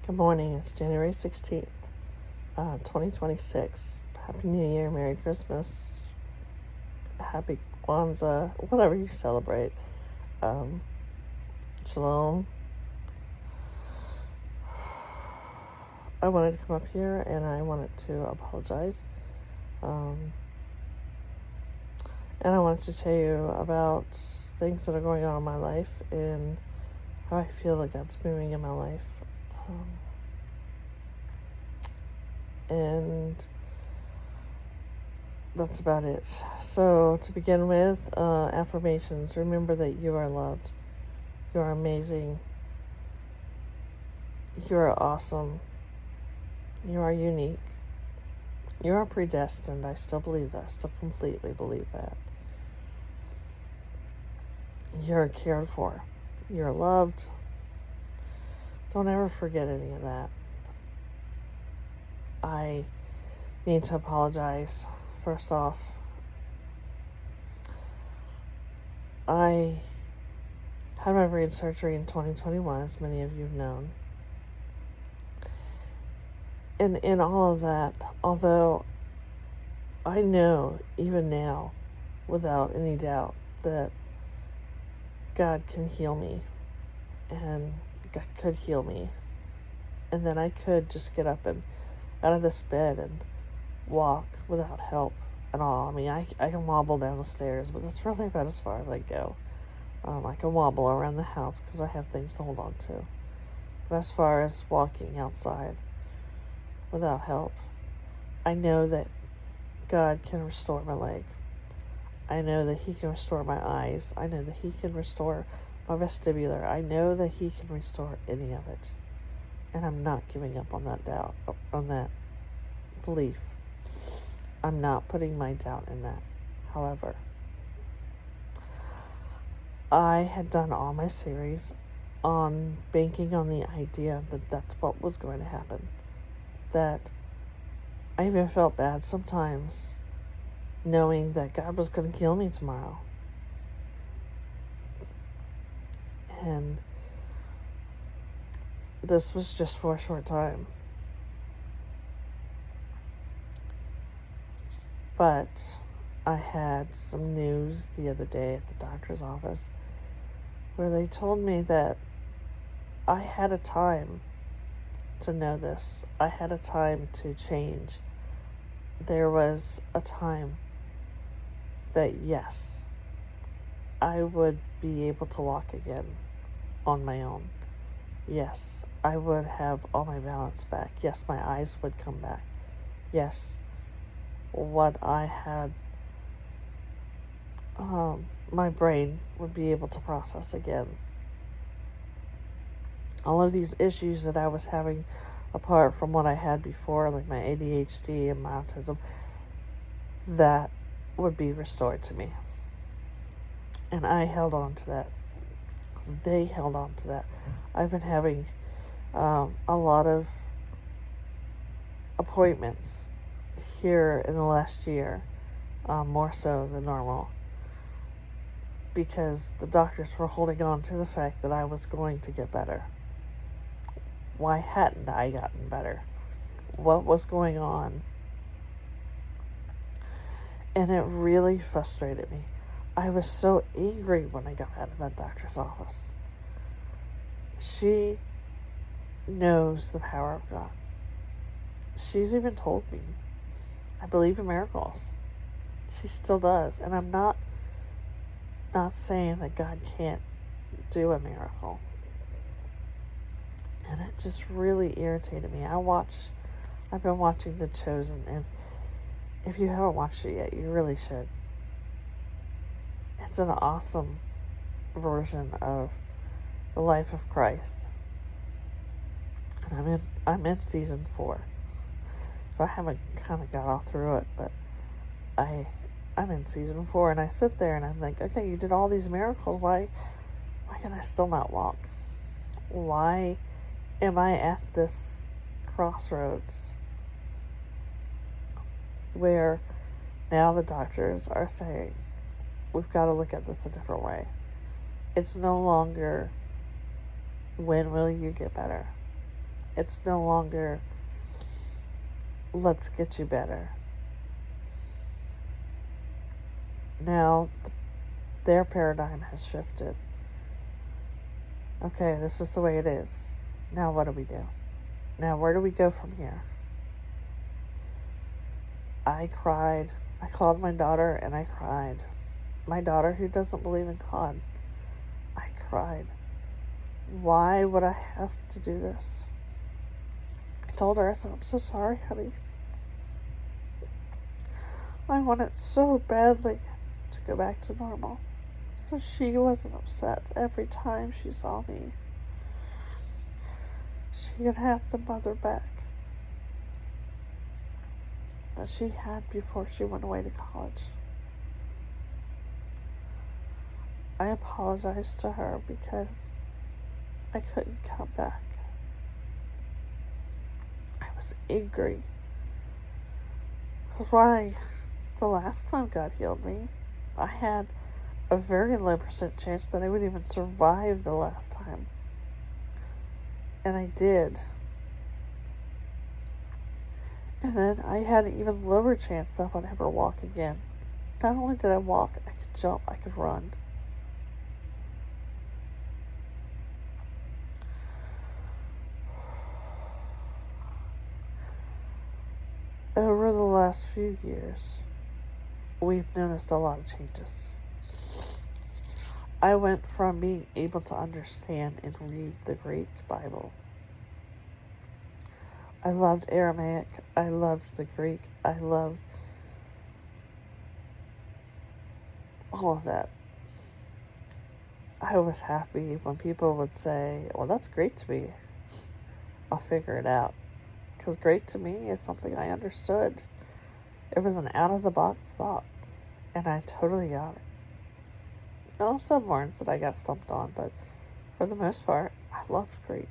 Good morning. It's January 16th, 2026. Happy New Year, Merry Christmas, Happy Kwanzaa, whatever you celebrate. Shalom. I wanted to come up here and I wanted to apologize. And I wanted to tell you about things that are going on in my life and how I feel that God's moving in my life. And that's about it. So to begin with, affirmations. Remember that you are loved. You are amazing. You are awesome. You are unique. You are predestined. I still believe that. I still completely believe that. You're cared for. You're loved. Don't ever forget any of that. I need to apologize. First off, I had my brain surgery in 2021, as many of you have known. And in all of that, although I know even now, without any doubt, that God can heal me, and God could heal me, and then I could just get up and out of this bed and walk without help at all. I mean, I can wobble down the stairs, but that's really about as far as I go. I can wobble around the house because I have things to hold on to. But as far as walking outside without help, I know that God can restore my leg. I know that He can restore my eyes. I know that He can restore my vestibular. I know that He can restore any of it. And I'm not giving up on that doubt, on that belief. I'm not putting my doubt in that. However, I had done all my series on banking on the idea that that's what was going to happen. That I even felt bad sometimes knowing that God was going to kill me tomorrow. And this was just for a short time. But I had some news the other day at the doctor's office where they told me that I had a time to know this. I had a time to change. There was a time that, yes, I would be able to walk again on my own. Yes, I would have all my balance back. Yes, my eyes would come back. Yes, what I had, my brain would be able to process again. All of these issues that I was having, apart from what I had before, like my ADHD and my autism, that would be restored to me. And I held on to that. They held on to that. I've been having a lot of appointments here in the last year, more so than normal, because the doctors were holding on to the fact that I was going to get better. Why hadn't I gotten better? What was going on? And it really frustrated me. I was so angry when I got out of that doctor's office. She knows the power of God. She's even told me, I believe in miracles. She still does. And I'm not saying that God can't do a miracle. And it just really irritated me. I've been watching The Chosen, and if you haven't watched it yet, you really should. It's an awesome version of the life of Christ. And I'm in season 4. So I haven't kind of got all through it, but I'm in season 4, and I sit there and I'm like, okay, you did all these miracles. Why can I still not walk? Why am I at this crossroads where now the doctors are saying, we've got to look at this a different way. It's no longer, when will you get better? It's no longer, let's get you better. Now, their paradigm has shifted. Okay, this is the way it is. Now what do we do? Now where do we go from here? I cried. I called my daughter and I cried. My daughter, who doesn't believe in God, I cried. Why would I have to do this? I told her, I said, I'm so sorry, honey. I want it so badly to go back to normal. So she wasn't upset every time she saw me. She could have the mother back that she had before she went away to college. I apologized to her because I couldn't come back. I was angry. Because why? The last time God healed me, I had a very low % chance that I would even survive the last time. And I did. And then I had an even lower chance that I would ever walk again. Not only did I walk, I could jump, I could run. Over the last few years, we've noticed a lot of changes. I went from being able to understand and read the Greek Bible. I loved Aramaic. I loved the Greek. I loved all of that. I was happy when people would say, well, that's great to me. I'll figure it out. Because great to me is something I understood. It was an out-of-the-box thought. And I totally got it. There are some words that I got stumped on, but for the most part, I loved Greek.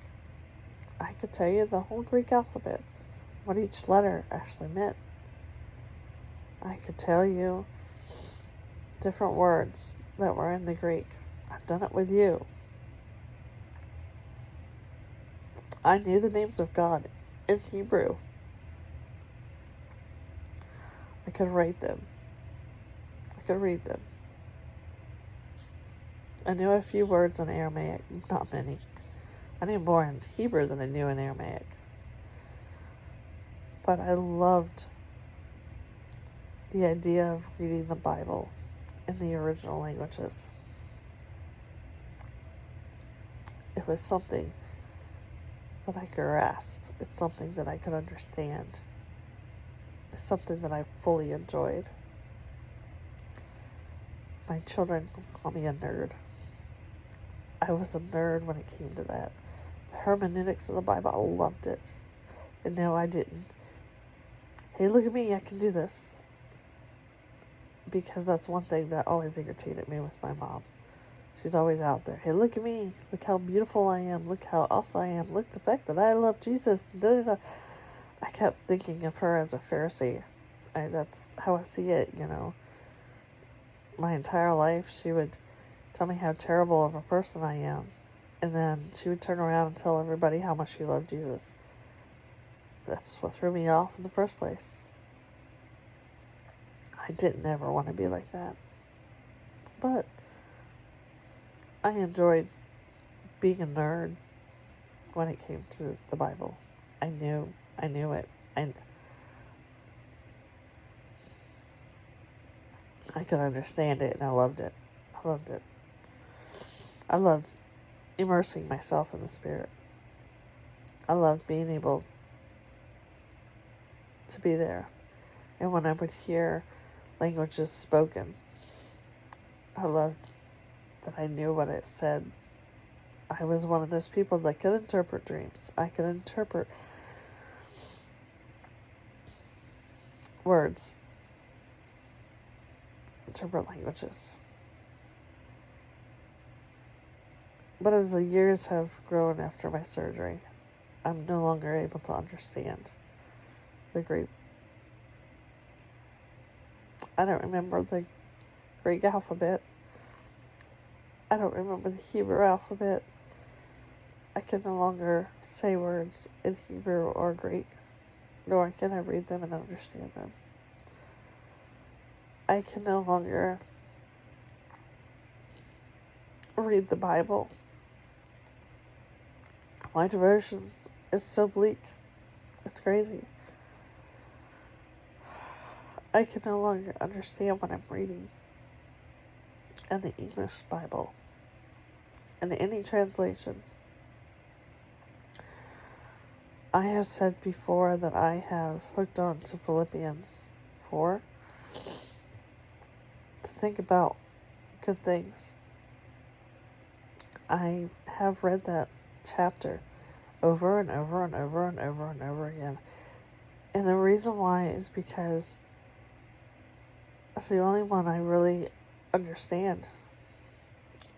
I could tell you the whole Greek alphabet, what each letter actually meant. I could tell you different words that were in the Greek. I've done it with you. I knew the names of God in Hebrew. I could write them. I could read them. I knew a few words in Aramaic, not many. I knew more in Hebrew than I knew in Aramaic. But I loved the idea of reading the Bible in the original languages. It was something that I could grasp. It's something that I could understand. It's something that I fully enjoyed. My children call me a nerd. I was a nerd when it came to that. The hermeneutics of the Bible, I loved it. And no, I didn't. Hey, look at me, I can do this. Because that's one thing that always irritated me with my mom. She's always out there. Hey, look at me. Look how beautiful I am. Look how awesome I am. Look the fact that I love Jesus. Da-da-da. I kept thinking of her as a Pharisee. That's how I see it, you know. My entire life, she would tell me how terrible of a person I am. And then she would turn around and tell everybody how much she loved Jesus. That's what threw me off in the first place. I didn't ever want to be like that. But I enjoyed being a nerd when it came to the Bible. I knew it. I could understand it, and I loved it. I loved it. I loved immersing myself in the Spirit. I loved being able to be there. And when I would hear languages spoken, I loved that I knew what it said. I was one of those people that could interpret dreams. I could interpret words, interpret languages. But as the years have grown after my surgery, I'm no longer able to understand the Greek. I don't remember the Greek alphabet. I don't remember the Hebrew alphabet. I can no longer say words in Hebrew or Greek, nor can I read them and understand them. I can no longer read the Bible. My devotions is so bleak. It's crazy. I can no longer understand what I'm reading in the English Bible, in any translation. I have said before that I have hooked on to Philippians 4 to think about good things. I have read that chapter over and over and over and over and over again. And the reason why is because it's the only one I really understand.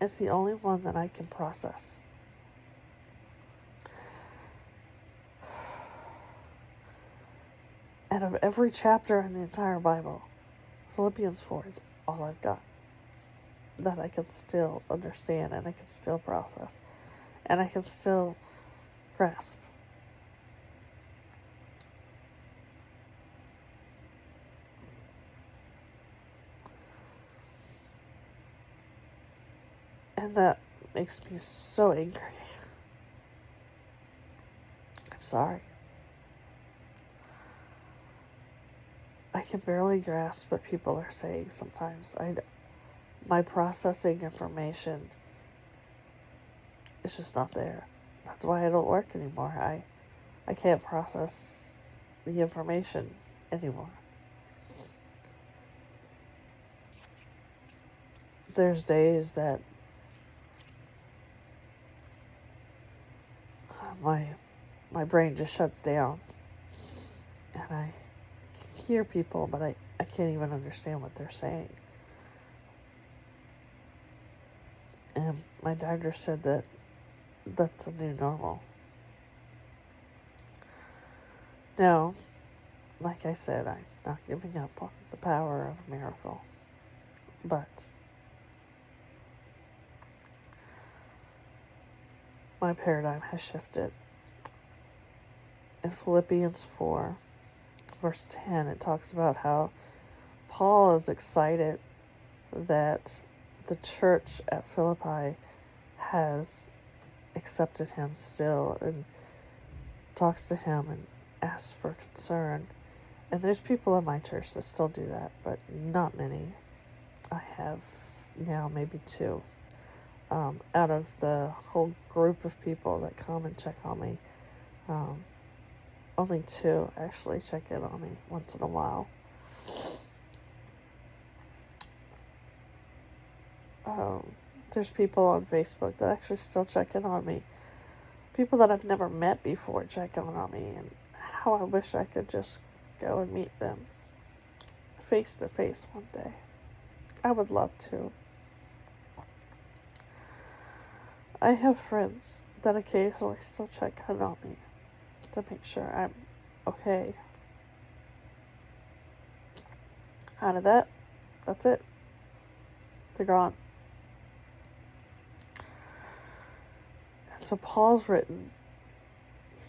It's the only one that I can process. Out of every chapter in the entire Bible, Philippians 4 is all I've got that I can still understand and I can still process and I can still grasp. And that makes me so angry. I'm sorry. I can barely grasp what people are saying sometimes. My processing information is just not there. That's why I don't work anymore. I can't process the information anymore. There's days that my brain just shuts down and I hear people, but I can't even understand what they're saying. And my doctor said that that's the new normal. Now, like I said, I'm not giving up on the power of a miracle, but my paradigm has shifted. In Philippians 4, verse 10, it talks about how Paul is excited that the church at Philippi has accepted him still and talks to him and asks for concern. And there's people in my church that still do that, but not many. I have now maybe 2. Out of the whole group of people that come and check on me, only 2 actually check in on me once in a while. There's people on Facebook that actually still check in on me. People that I've never met before check in on me, and how I wish I could just go and meet them face to face one day. I would love to. I have friends that occasionally still check in on me to make sure I'm okay. Out of that, that's it. They're gone. So Paul's written,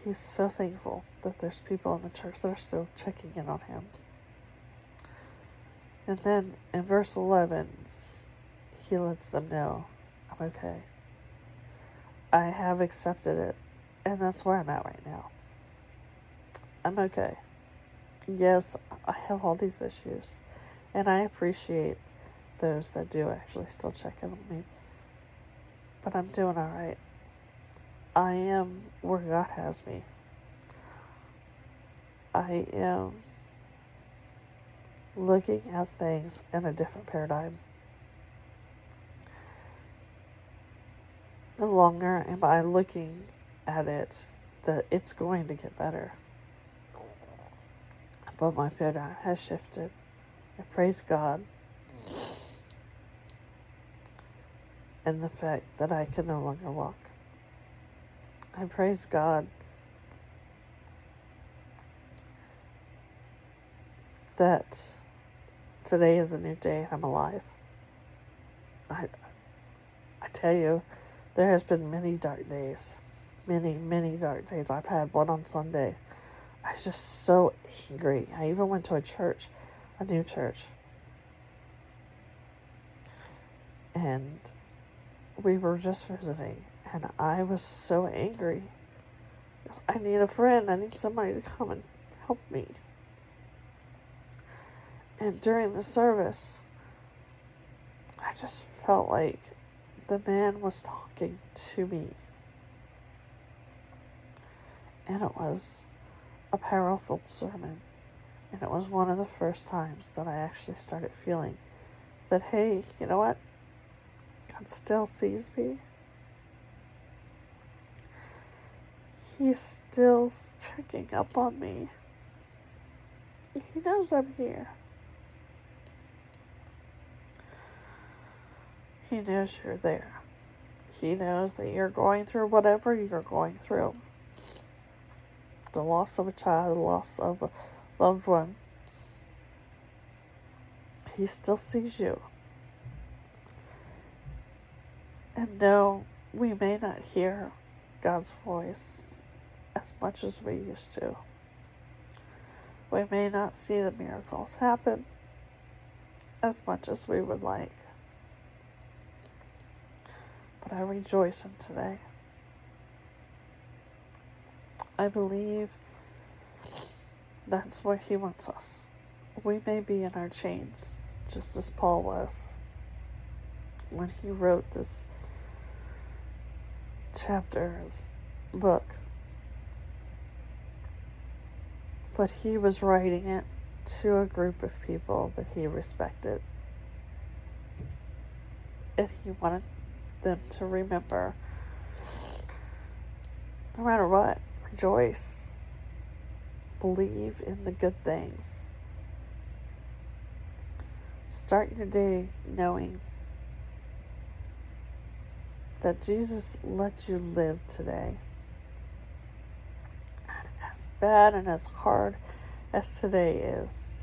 he's so thankful that there's people in the church that are still checking in on him. And then in verse 11, he lets them know, I'm okay. I have accepted it, and that's where I'm at right now. I'm okay. Yes, I have all these issues, and I appreciate those that do actually still check in on me, but I'm doing all right. I am where God has me. I am looking at things in a different paradigm. No longer am I looking at it that it's going to get better. But my paradigm has shifted. I praise God and the fact that I can no longer walk. I praise God that today is a new day and I'm alive. I tell you, there has been many dark days. many, many dark days. I've had one on Sunday. I was just so angry. I even went to a new church. And we were just visiting. And I was so angry. I need a friend. I need somebody to come and help me. And during the service, I just felt like the man was talking to me. And it was a powerful sermon. And it was one of the first times that I actually started feeling that, hey, you know what? God still sees me. He's still checking up on me. He knows I'm here. He knows you're there. He knows that you're going through whatever you're going through. The loss of a child, the loss of a loved one. He still sees you. And no, we may not hear God's voice as much as we used to. We may not see the miracles happen as much as we would like. But I rejoice in today. I believe that's where He wants us. We may be in our chains, just as Paul was when he wrote this chapter, this book. But he was writing it to a group of people that he respected. And he wanted them to remember, no matter what, rejoice. Believe in the good things. Start your day knowing that Jesus let you live today. And as bad and as hard as today is,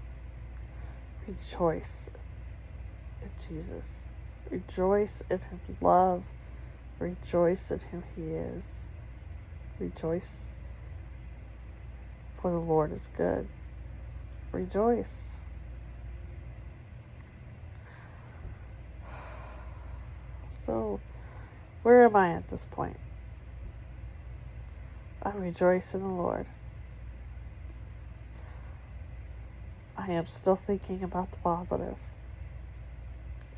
rejoice in Jesus. Rejoice in His love. Rejoice in who He is. Rejoice, for the Lord is good. Rejoice. So, where am I at this point? I rejoice in the Lord. I am still thinking about the positive.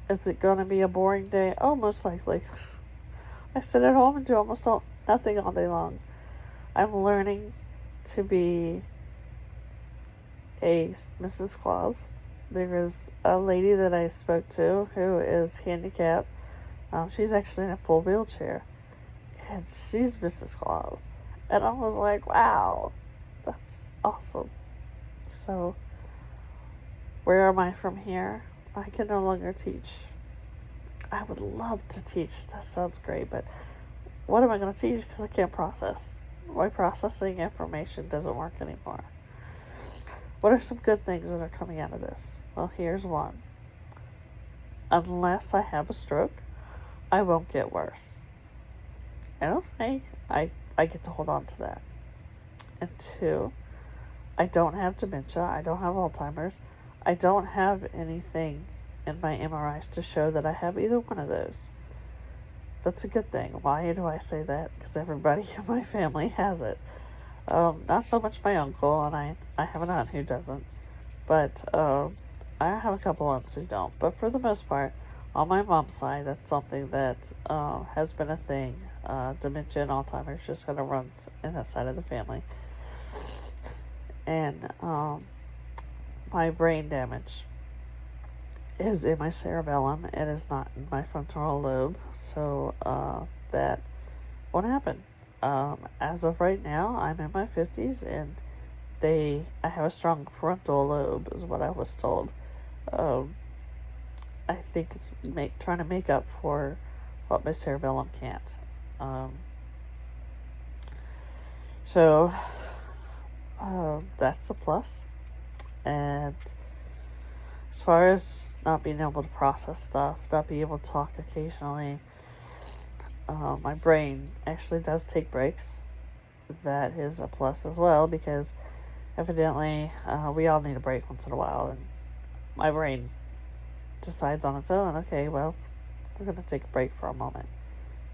Is it going to be a boring day? Oh, most likely. I sit at home and do almost nothing all day long. I'm learning to be a Mrs. Claus. There is a lady that I spoke to who is handicapped. She's actually in a full wheelchair. And she's Mrs. Claus. And I was like, wow, that's awesome. So, where am I from here? I can no longer teach. I would love to teach. That sounds great, but what am I going to teach? Because I can't process. My processing information doesn't work anymore. What are some good things that are coming out of this? Well, here's one. Unless I have a stroke, I won't get worse. I don't think I get to hold on to that. And 2, I don't have dementia. I don't have Alzheimer's. I don't have anything in my MRIs to show that I have either one of those. That's a good thing. Why do I say that? Because everybody in my family has it. Not so much my uncle, and I have an aunt who doesn't. But I have a couple aunts who don't. But for the most part, on my mom's side, that's something that has been a thing. Dementia and Alzheimer's just kind of runs in that side of the family. And my brain damage is in my cerebellum. It is not in my frontal lobe. So that won't happen. As of right now, I'm in my 50s, and I have a strong frontal lobe, is what I was told. I think it's trying to make up for what my cerebellum can't. So that's a plus. And as far as not being able to process stuff, not being able to talk occasionally, my brain actually does take breaks. That is a plus as well, because evidently we all need a break once in a while, and my brain decides on its own, okay, well, we're going to take a break for a moment.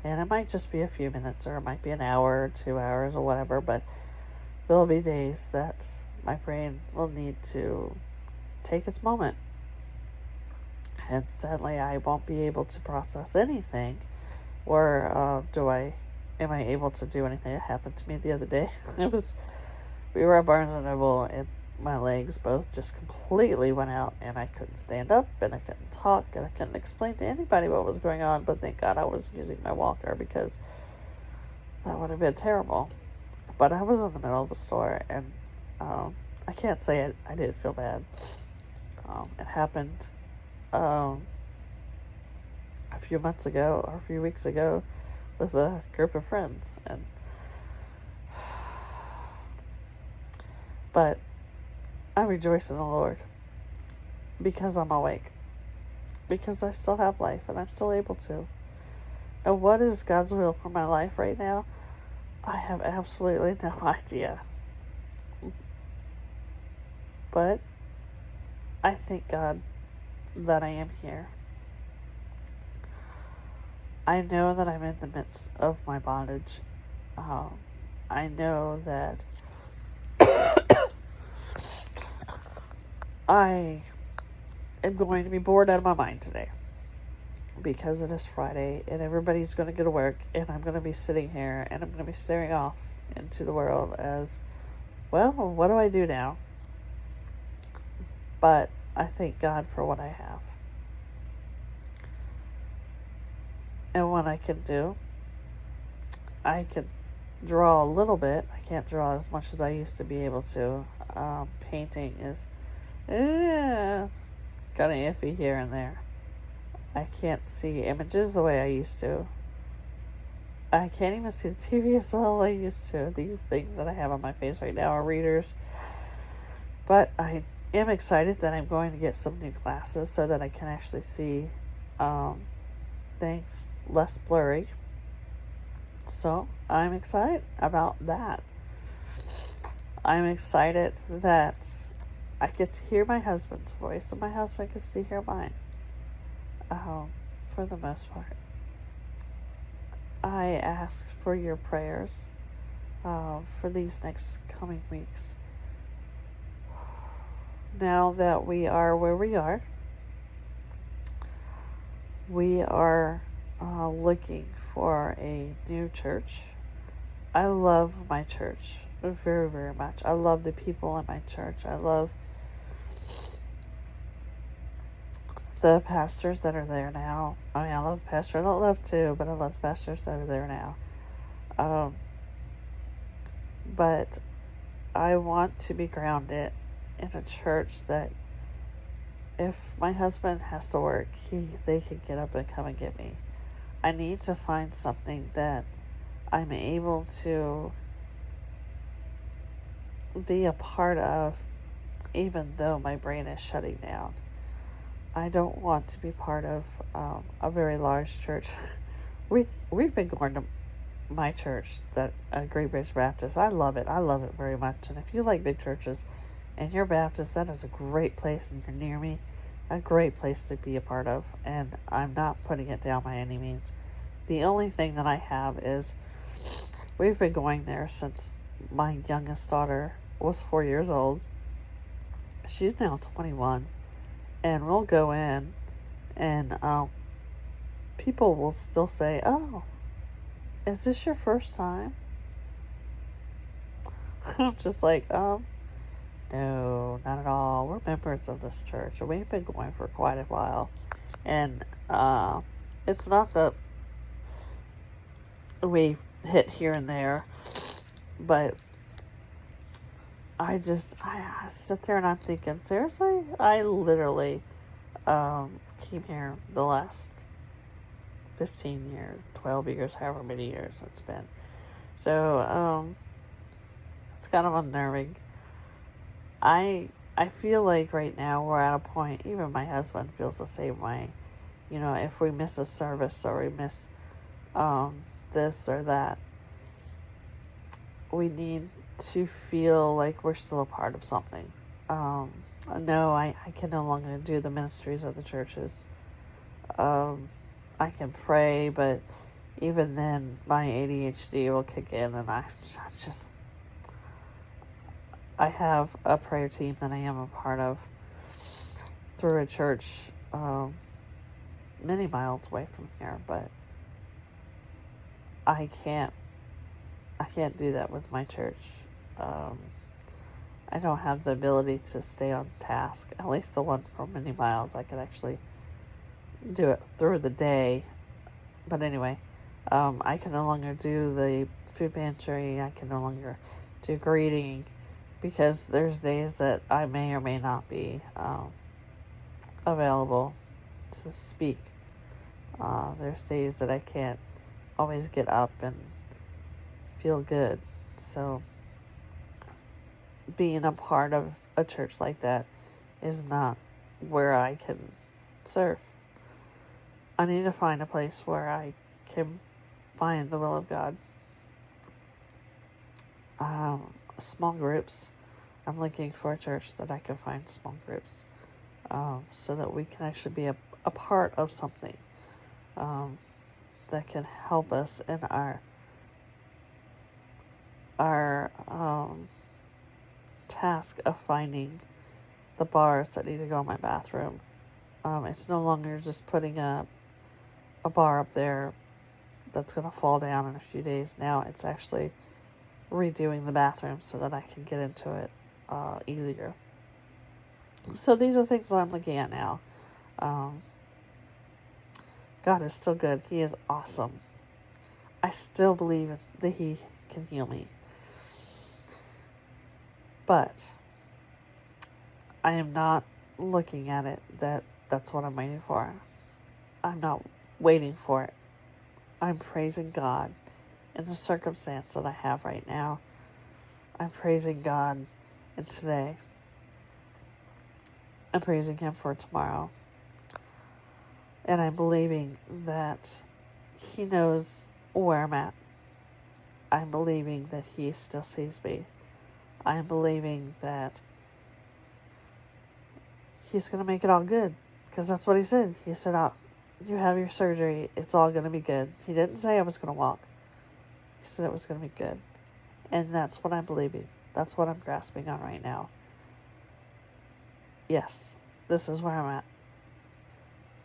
And it might just be a few minutes, or it might be an hour or 2 hours or whatever, but there'll be days that my brain will need to take its moment. And sadly, I won't be able to process anything, or am I able to do anything that happened to me the other day? We were at Barnes & Noble, and my legs both just completely went out, and I couldn't stand up, and I couldn't talk, and I couldn't explain to anybody what was going on, but thank God I was using my walker, because that would have been terrible. But I was in the middle of a store, and I can't say I didn't feel bad. It happened a few months ago, or a few weeks ago, with a group of friends, but I rejoice in the Lord because I'm awake, because I still have life, and I'm still able to. Now, what is God's will for my life right now? I have absolutely no idea. But I thank God that I am here. I know that I'm in the midst of my bondage. I know that I am going to be bored out of my mind today, because it is Friday and everybody's going to go to work, and I'm going to be sitting here and I'm going to be staring off into the world as, well, what do I do now? But I thank God for what I have. And what I can do, I can draw a little bit. I can't draw as much as I used to be able to. Painting is kind of iffy here and there. I can't see images the way I used to. I can't even see the TV as well as I used to. These things that I have on my face right now are readers. But I am excited that I'm going to get some new glasses so that I can actually see things less blurry. So I'm excited about that. I'm excited that I get to hear my husband's voice, and my husband gets to hear mine. For the most part. I ask for your prayers for these next coming weeks. Now that we are where we are looking for a new church. I love my church very, very much. I love the people in my church. I love the pastors that are there now. I mean, I love the pastors I love too, but I love the pastors that are there now. But I want to be grounded in a church that if my husband has to work, they can get up and come and get me. I need to find something that I'm able to be a part of, even though my brain is shutting down. I don't want to be part of a very large church. We've been going to my church, that Great Bridge Baptist. I love it. I love it very much. And if you like big churches and you're Baptist, that is a great place, and you're near me, a great place to be a part of. And I'm not putting it down by any means. The only thing that I have is we've been going there since my youngest daughter was 4 years old. She's now 21. And we'll go in, and people will still say, "Oh, is this your first time?" I'm just like, no, not at all. We're members of this church, and we've been going for quite a while. And it's not that we hit here and there, but I sit there and I'm thinking, seriously? I literally came here the last 15 years, 12 years, however many years it's been. So, it's kind of unnerving. I feel like right now we're at a point, even my husband feels the same way. You know, if we miss a service or we miss this or that. We need to feel like we're still a part of something. No, I can no longer do the ministries of the churches. I can pray, but even then, my ADHD will kick in, and I have a prayer team that I am a part of through a church many miles away from here, but I can't do that with my church. I don't have the ability to stay on task. At least the one for many miles, I can actually do it through the day. But anyway, I can no longer do the food pantry. I can no longer do greeting because there's days that I may or may not be available to speak. There's days that I can't always get up and feel good. So being a part of a church like that is not where I can serve. I need to find a place where I can find the will of God. Small groups. I'm looking for a church that I can find small groups so that we can actually be a part of something that can help us in our task of finding the bars that need to go in my bathroom. It's no longer just putting a bar up there that's going to fall down in a few days. Now it's actually redoing the bathroom so that I can get into it easier. So these are things that I'm looking at now. God is still good. He is awesome. I still believe that He can heal me. But I am not looking at it that's what I'm waiting for. I'm not waiting for it. I'm praising God in the circumstance that I have right now. I'm praising God in today. I'm praising Him for tomorrow. And I'm believing that He knows where I'm at. I'm believing that He still sees me. I'm believing that He's going to make it all good. Because that's what He said. He said, you have your surgery. It's all going to be good. He didn't say I was going to walk. He said it was going to be good. And that's what I'm believing. That's what I'm grasping on right now. Yes, this is where I'm at.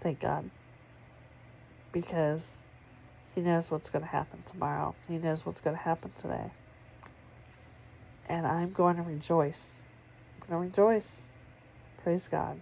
Thank God. Because He knows what's going to happen tomorrow. He knows what's going to happen today. And I'm going to rejoice. I'm going to rejoice. Praise God.